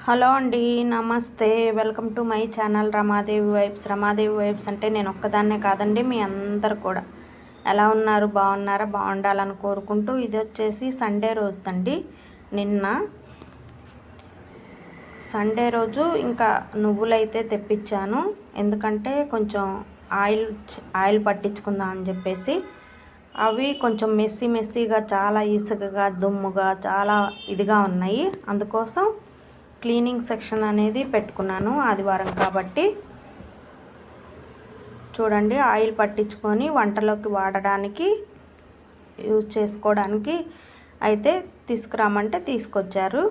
Hello అండి, నమస్తే. Welcome to my channel Ramadevi vibes. Ramadevi vibes అంటే నేను ఒక్కదాన్నే కాదండి, మీ అందరు కూడా ఎలా ఉన్నారు? బాగున్నారా? బాగుండాలని కోరుకుంటూ ఇది వచ్చేసి సండే రోజుదండి. నిన్న సండే రోజు ఇంకా నువ్వులైతే తెప్పించాను. ఎందుకంటే కొంచెం ఆయిల్ పట్టించుకుందాం అని చెప్పేసి. అవి కొంచెం మెస్సీగా, చాలా ఇసుకగా, దుమ్ముగా, చాలా ఇదిగా ఉన్నాయి. అందుకోసం క్లీనింగ్ సెక్షన్ అనేది పెట్టుకున్నాను ఆదివారం కాబట్టి. చూడండి, ఆయిల్ పట్టించుకొని వంటలోకి వాడడానికి యూజ్ చేసుకోవడానికి అయితే తీసుకురామంటే తీసుకొచ్చారు.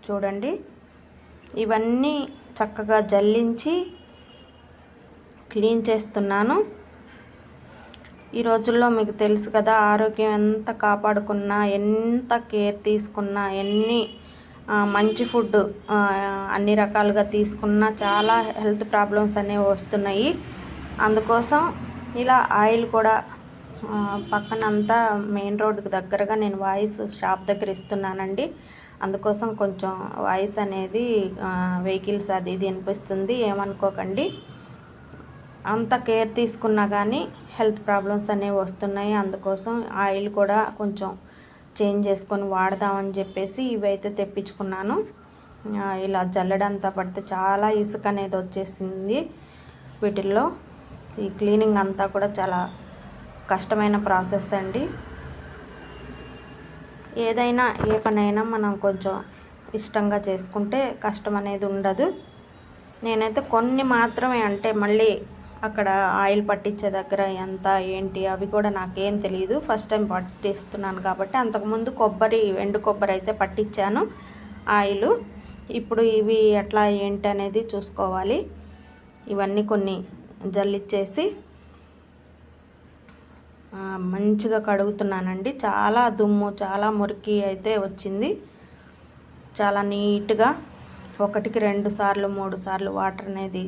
చూడండి, ఇవన్నీ చక్కగా జల్లించి క్లీన్ చేస్తున్నాను. ఈ రోజుల్లో మీకు తెలుసు కదా, ఆరోగ్యం ఎంత కాపాడుకున్నా, ఎంత కేర్ తీసుకున్నా, మంచి ఫుడ్ అన్ని రకాలుగా తీసుకున్నా చాలా హెల్త్ ప్రాబ్లమ్స్ అనేవి వస్తున్నాయి. అందుకోసం ఇలా ఆయిల్ కూడా పక్కనంతా మెయిన్ రోడ్డుకి దగ్గరగా నేను వాయిస్ షాప్ దగ్గర ఇస్తున్నానండి. అందుకోసం కొంచెం వాయిస్ అనేది వెహికల్స్ అది ఇది అనిపిస్తుంది, ఏమనుకోకండి. అంత కేర్ తీసుకున్నా కానీ హెల్త్ ప్రాబ్లమ్స్ అనేవి వస్తున్నాయి. అందుకోసం ఆయిల్ కూడా కొంచెం చేంజ్ చేసుకొని వాడదామని చెప్పేసి ఇవైతే తెప్పించుకున్నాను. ఇలా జల్లెడంతా పడితే చాలా ఇసుక అనేది వచ్చేసింది వీటిల్లో. ఈ క్లీనింగ్ అంతా కూడా చాలా కష్టమైన ప్రాసెస్ అండి. ఏదైనా ఏ పనైనా మనం కొంచెం ఇష్టంగా చేసుకుంటే కష్టం అనేది ఉండదు. నేనైతే కొన్ని మాత్రమే, అంటే మళ్ళీ అక్కడ ఆయిల్ పట్టించే దగ్గర ఎంత ఏంటి అవి కూడా నాకేం తెలియదు. ఫస్ట్ టైం పట్టిస్తున్నాను కాబట్టి. అంతకుముందు ఎండు కొబ్బరి అయితే పట్టించాను ఆయిల్. ఇప్పుడు ఇవి ఎట్లా ఏంటి అనేది చూసుకోవాలి. ఇవన్నీ కొన్ని జల్లిచ్చేసి మంచిగా కడుగుతున్నానండి. చాలా దుమ్ము, చాలా మురికి అయితే వచ్చింది. చాలా నీట్గా 1కి 2 సార్లు 3 సార్లు వాటర్ అనేది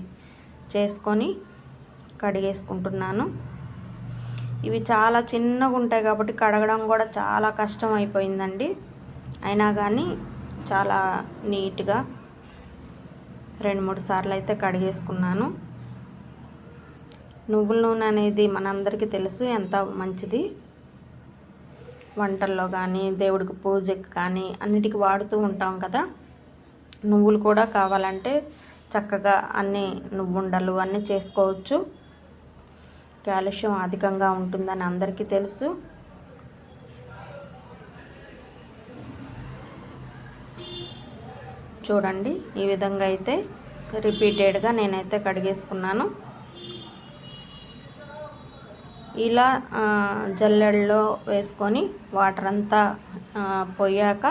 చేసుకొని కడిగేసుకుంటున్నాను. ఇవి చాలా చిన్నగా ఉంటాయి కాబట్టి కడగడం కూడా చాలా కష్టం అయిపోయిందండి. అయినా కానీ చాలా నీట్గా 2-3 సార్లు అయితే కడిగేసుకున్నాను. నువ్వుల నూనె అనేది మనందరికీ తెలుసు ఎంత మంచిది. వంటల్లో కానీ, దేవుడికి పూజకి కానీ అన్నిటికీ వాడుతూ ఉంటాం కదా. నువ్వులు కూడా కావాలంటే చక్కగా అన్ని నువ్వుండలు అన్నీ చేసుకోవచ్చు. కాల్షియం అధికంగా ఉంటుందని అందరికీ తెలుసు. చూడండి, ఈ విధంగా అయితే రిపీటెడ్గా నేనైతే కడిగేసుకున్నాను. ఇలా జల్లెడలో వేసుకొని వాటర్ అంతా పోయాక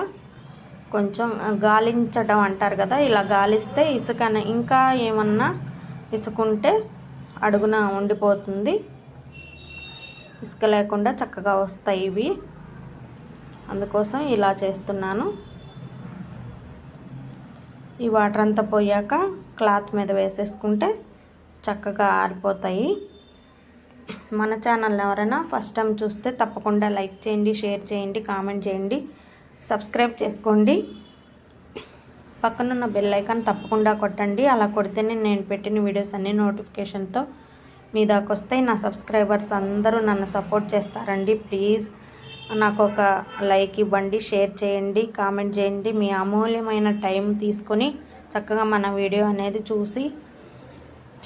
కొంచెం గాలించడం అంటారు కదా, ఇలా గాలిస్తే ఇసుక ఇంకా ఏమన్నా ఇసుకుంటే అడుగున ఉండిపోతుంది. ఇసుక లేకుండా చక్కగా వస్తాయి ఇవి. అందుకోసం ఇలా చేస్తున్నాను. ఈ వాటర్ అంతా పోయాక క్లాత్ మీద వేసేసుకుంటే చక్కగా ఆరిపోతాయి. మన ఛానల్ ఎవరైనా ఫస్ట్ టైం చూస్తే తప్పకుండా లైక్ చేయండి, షేర్ చేయండి, కామెంట్ చేయండి, సబ్స్క్రైబ్ చేసుకోండి. పక్కనున్న బెల్ ఐకాన్ తప్పకుండా కొట్టండి. అలా కొడితేనే నేను పెట్టిన వీడియోస్ అన్నీ నోటిఫికేషన్తో మీ దాకా వస్తాయి. నా సబ్స్క్రైబర్స్ అందరూ నన్ను సపోర్ట్ చేస్తారండి. ప్లీజ్ నాకు ఒక లైక్ ఇవ్వండి, షేర్ చేయండి, కామెంట్ చేయండి. మీ అమూల్యమైన టైం తీసుకొని చక్కగా మన వీడియో అనేది చూసి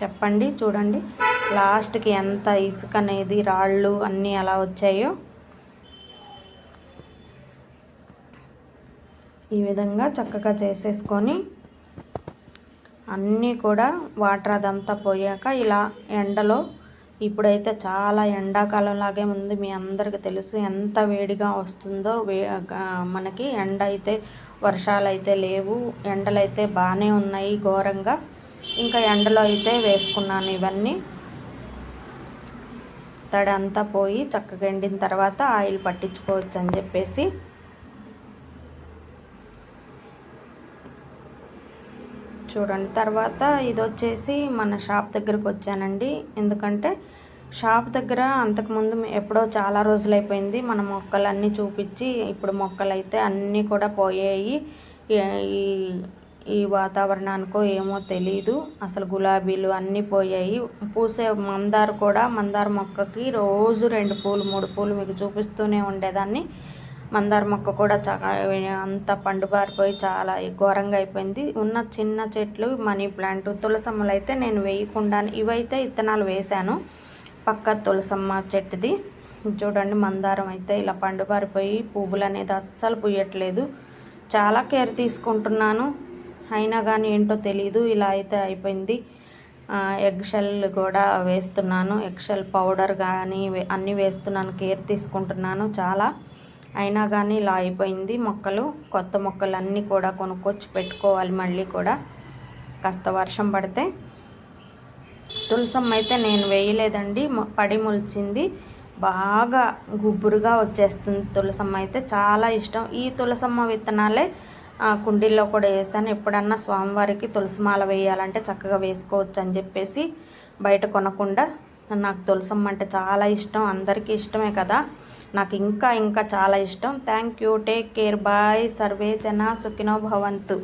చెప్పండి. చూడండి, లాస్ట్కి ఎంత ఇసుక అనేది, రాళ్ళు అన్నీ అలా వచ్చాయో. ఈ విధంగా చక్కగా చేసేసుకొని అన్నీ కూడా వాటర్ అదంతా పోయాక ఇలా ఎండలో, ఇప్పుడైతే చాలా ఎండాకాలం లాగే ఉంది. మీ అందరికీ తెలుసు ఎంత వేడిగా వస్తుందో. మనకి ఎండ అయితే, వర్షాలు అయితే లేవు, ఎండలైతే బాగానే ఉన్నాయి ఘోరంగా. ఇంకా ఎండలో అయితే వేసుకున్నాను ఇవన్నీ. తడి అంతా పోయి చక్కగా ఎండిన తర్వాత ఆయిల్ పట్టించుకోవచ్చు అని చెప్పేసి. చూడండి, తర్వాత ఇది వచ్చేసి మన షాప్ దగ్గరకు వచ్చానండి. ఎందుకంటే షాప్ దగ్గర అంతకుముందు ఎప్పుడో చాలా రోజులైపోయింది మన మొక్కలన్నీ చూపించి. ఇప్పుడు మొక్కలు అయితే అన్నీ కూడా పోయాయి. ఈ ఈ వాతావరణానికో ఏమో తెలీదు, అసలు గులాబీలు అన్నీ పోయాయి. పూసే మందార మొక్కకి రోజు 2 పూలు 3 పూలు మీకు చూపిస్తూనే ఉండేదాన్ని. మందార మొక్క కూడా అంత పండుబారిపోయి చాలా ఘోరంగా అయిపోయింది. ఉన్న చిన్న చెట్లు మనీ ప్లాంట్, తులసమ్మలు అయితే నేను వేయకుండా, ఇవైతే విత్తనాలు వేశాను పక్క తులసమ్మ చెట్టుది. చూడండి, మందారం అయితే ఇలా పండుబారిపోయి పువ్వులు అనేది అస్సలు పూయట్లేదు. చాలా కేర్ తీసుకుంటున్నాను, అయినా కానీ ఏంటో తెలీదు, ఇలా అయితే అయిపోయింది. ఎగ్ షెల్ కూడా వేస్తున్నాను, ఎగ్ షెల్ పౌడర్ కానీ అన్నీ వేస్తున్నాను, కేర్ తీసుకుంటున్నాను చాలా. అయినా కానీ ఇలా అయిపోయింది మొక్కలు. కొత్త మొక్కలు అన్నీ కూడా కొనుక్కొచ్చి పెట్టుకోవాలి మళ్ళీ కూడా కాస్త వర్షం పడితే. తులసమ్మ అయితే నేను వేయలేదండి, పడి మొలిచింది, బాగా గుబురుగా వచ్చేస్తుంది. తులసమ్మ అయితే చాలా ఇష్టం. ఈ తులసమ్మ విత్తనాలే కుండీల్లో కూడా వేసాను. ఎప్పుడన్నా స్వామివారికి తులసిమాల వేయాలంటే చక్కగా వేసుకోవచ్చు అని చెప్పేసి బయట కొనకుండా. నాకు తులసమ్మ అంటే చాలా ఇష్టం, అందరికీ ఇష్టమే కదా, నాకు ఇంకా చాలా ఇష్టం. Thank you, take care, bye, సర్వే జన సుఖినో భవంతు.